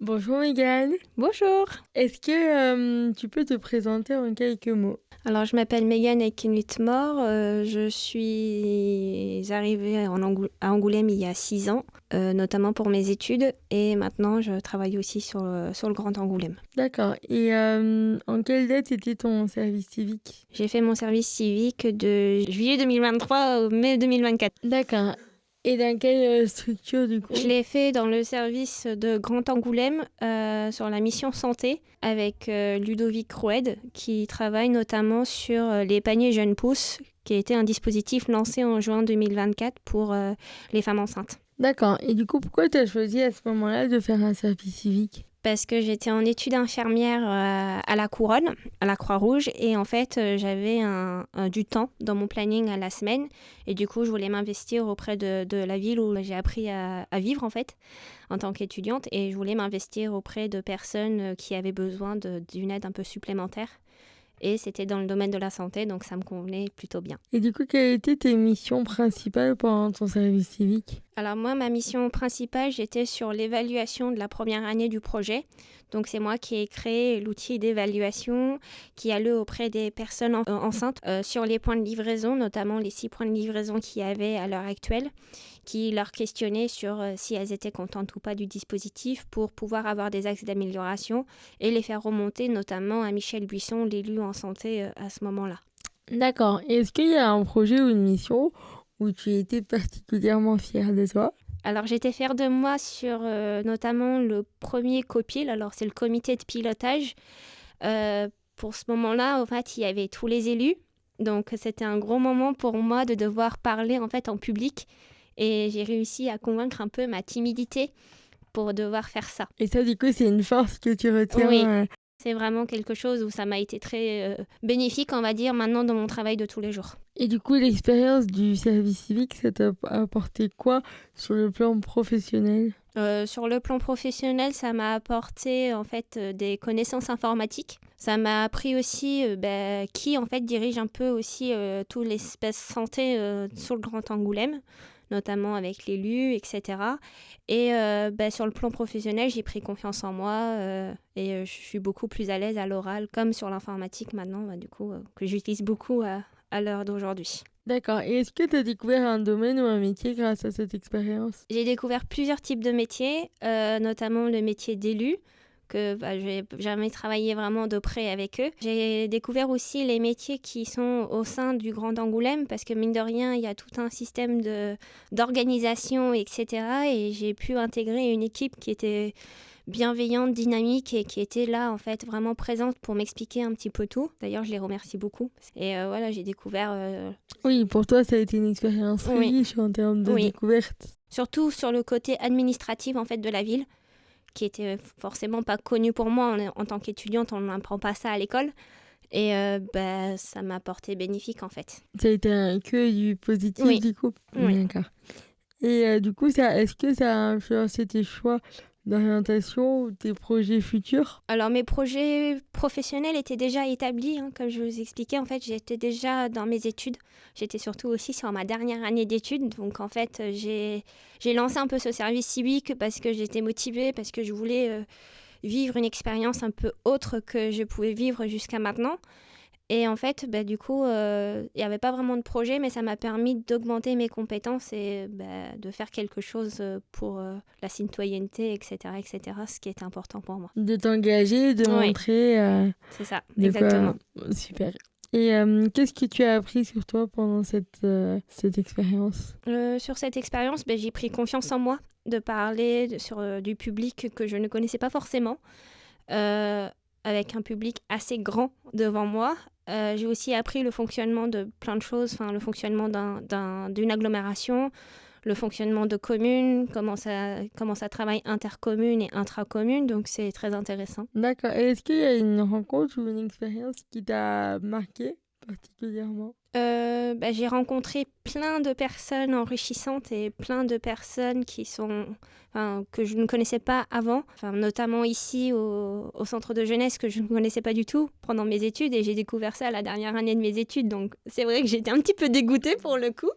Bonjour Mégane, Bonjour. est-ce que tu peux te présenter en quelques mots? Alors, je m'appelle Mégane Ekin-Whitmore. Je suis arrivée à Angoulême il y a 6 ans, notamment pour mes études. Et maintenant, je travaille aussi sur le Grand Angoulême. D'accord, et en quelle date était ton service civique? J'ai fait mon service civique de juillet 2023 au mai 2024. D'accord, et dans quelle structure du coup? Je l'ai fait dans le service de Grand Angoulême sur la mission santé avec Ludovic Roued qui travaille notamment sur les paniers jeunes pousses qui a été un dispositif lancé en juin 2024 pour les femmes enceintes. D'accord, et du coup pourquoi tu as choisi à ce moment-là de faire un service civique? Parce que j'étais en études infirmières à la Couronne, à la Croix-Rouge, et en fait, j'avais du temps dans mon planning à la semaine, et du coup, je voulais m'investir auprès de la ville où j'ai appris à vivre, en fait, en tant qu'étudiante, et je voulais m'investir auprès de personnes qui avaient besoin d'une aide un peu supplémentaire. Et c'était dans le domaine de la santé, donc ça me convenait plutôt bien. Et du coup, quelles étaient tes missions principales pendant ton service civique? Alors moi, ma mission principale, j'étais sur l'évaluation de la première année du projet. Donc c'est moi qui ai créé l'outil d'évaluation qui allait auprès des personnes enceintes sur les points de livraison, notamment les 6 points de livraison qu'il y avait à l'heure actuelle, qui leur questionnaient sur si elles étaient contentes ou pas du dispositif pour pouvoir avoir des axes d'amélioration et les faire remonter notamment à Michel Buisson, l'élu en santé à ce moment-là. D'accord, et est-ce qu'il y a un projet ou une mission où tu étais particulièrement fière de toi? Alors j'étais fière de moi sur notamment le premier COPIL, alors c'est le comité de pilotage. Pour ce moment-là, en fait, il y avait tous les élus, donc c'était un gros moment pour moi de devoir parler en fait en public et j'ai réussi à convaincre un peu ma timidité pour devoir faire ça. Et ça, du coup, c'est une force que tu Oui, retiens. c'est vraiment quelque chose où ça m'a été très bénéfique, on va dire, maintenant dans mon travail de tous les jours. Et du coup, l'expérience du service civique, ça t'a apporté quoi sur le plan professionnel? Sur le plan professionnel, ça m'a apporté en fait des connaissances informatiques. Ça m'a appris aussi qui en fait dirige un peu aussi tout l'espace santé sur le Grand Angoulême, notamment avec l'élu, etc. Et sur le plan professionnel, j'ai pris confiance en moi et je suis beaucoup plus à l'aise à l'oral, comme sur l'informatique maintenant, du coup, que j'utilise beaucoup à l'heure d'aujourd'hui. D'accord. Et est-ce que tu as découvert un domaine ou un métier grâce à cette expérience? J'ai découvert plusieurs types de métiers, notamment le métier d'élu, que je n'ai jamais travaillé vraiment de près avec eux. J'ai découvert aussi les métiers qui sont au sein du Grand Angoulême, parce que mine de rien, il y a tout un système d'organisation, etc. Et j'ai pu intégrer une équipe qui était bienveillante, dynamique et qui était là en fait vraiment présente pour m'expliquer un petit peu tout. D'ailleurs, je les remercie beaucoup. Et voilà, j'ai découvert... Oui, pour toi, ça a été une expérience Oui, riche en termes de oui. découverte. Surtout sur le côté administratif en fait de la ville, qui était forcément pas connu pour moi en tant qu'étudiante, on n'apprend pas ça à l'école. Et ça m'a porté bénéfique en fait. Ça a été que du positif, Oui, du coup? oui. D'accord. Et du coup, est-ce que ça a influencé tes choix d'orientation ou tes projets futurs? Alors mes projets professionnels étaient déjà établis, hein, comme je vous expliquais, en fait j'étais déjà dans mes études. J'étais surtout aussi sur ma dernière année d'études, donc en fait j'ai lancé un peu ce service civique parce que j'étais motivée, parce que je voulais vivre une expérience un peu autre que je pouvais vivre jusqu'à maintenant. Et en fait, du coup, il n'y avait pas vraiment de projet, mais ça m'a permis d'augmenter mes compétences et de faire quelque chose pour la citoyenneté, etc., etc., ce qui était important pour moi. De t'engager, de Oui, montrer c'est ça, de quoi. exactement. Super. Et qu'est-ce que tu as appris sur toi pendant cette expérience? Sur cette expérience, j'ai pris confiance en moi de parler sur du public que je ne connaissais pas forcément, avec un public assez grand devant moi. J'ai aussi appris le fonctionnement de plein de choses, le fonctionnement d'une agglomération, le fonctionnement de communes, comment ça travaille intercommunes et intracommunes, donc c'est très intéressant. D'accord. Et est-ce qu'il y a une rencontre ou une expérience qui t'a marqué particulièrement? J'ai rencontré plein de personnes enrichissantes et plein de personnes que je ne connaissais pas avant, notamment ici au centre de jeunesse que je ne connaissais pas du tout pendant mes études et j'ai découvert ça à la dernière année de mes études. Donc c'est vrai que j'étais un petit peu dégoûtée pour le coup.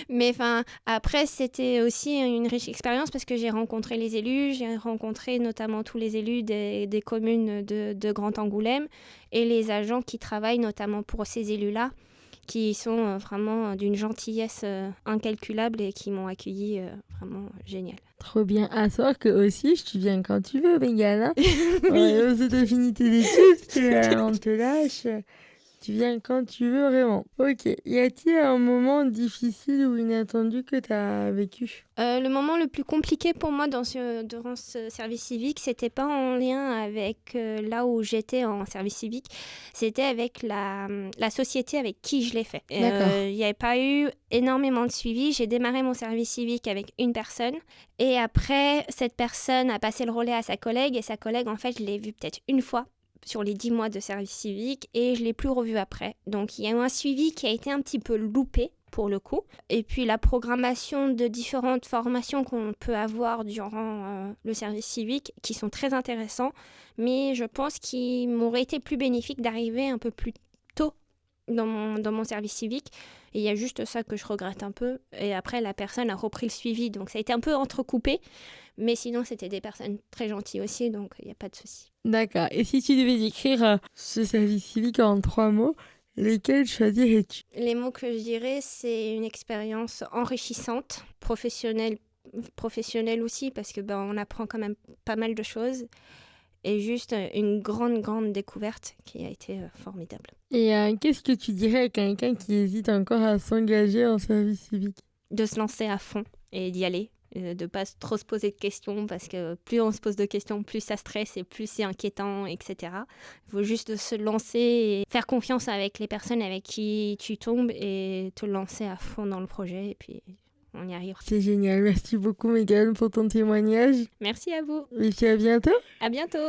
Mais après, c'était aussi une riche expérience parce que j'ai rencontré les élus, j'ai rencontré notamment tous les élus des communes de Grand Angoulême et les agents qui travaillent notamment pour ces élus-là, qui sont vraiment d'une gentillesse incalculable et qui m'ont accueilli vraiment génial. Trop bien. À savoir que aussi, tu viens quand tu veux, Mégane. Hein. Oui. T'as fini tes études, on te lâche. Tu viens quand tu veux, vraiment. Ok. Y a-t-il un moment difficile ou inattendu que tu as vécu? Le moment le plus compliqué pour moi durant ce service civique, c'était pas en lien avec là où j'étais en service civique, c'était avec la société avec qui je l'ai fait. Il n'y avait pas eu énormément de suivi. J'ai démarré mon service civique avec une personne et après, cette personne a passé le relais à sa collègue et sa collègue, en fait, je l'ai vue peut-être une fois sur les 10 mois de service civique et je ne l'ai plus revu après. Donc il y a eu un suivi qui a été un petit peu loupé pour le coup. Et puis la programmation de différentes formations qu'on peut avoir durant le service civique qui sont très intéressants, mais je pense qu'il m'aurait été plus bénéfique d'arriver un peu plus tôt dans mon service civique. Et il y a juste ça que je regrette un peu. Et après, la personne a repris le suivi, donc ça a été un peu entrecoupé. Mais sinon, c'était des personnes très gentilles aussi, donc il n'y a pas de souci. D'accord. Et si tu devais décrire ce service civique en 3 mots, lesquels choisirais-tu? Les mots que je dirais, c'est une expérience enrichissante, professionnelle aussi, parce que on apprend quand même pas mal de choses. Et juste une grande découverte qui a été formidable. Et qu'est-ce que tu dirais à quelqu'un qui hésite encore à s'engager en service civique? De se lancer à fond et d'y aller. De ne pas trop se poser de questions parce que plus on se pose de questions, plus ça stresse et plus c'est inquiétant, etc. Il faut juste se lancer et faire confiance avec les personnes avec qui tu tombes et te lancer à fond dans le projet et puis on y arrive. C'est génial. Merci beaucoup Mégane pour ton témoignage. Merci à vous. Et puis à bientôt. À bientôt.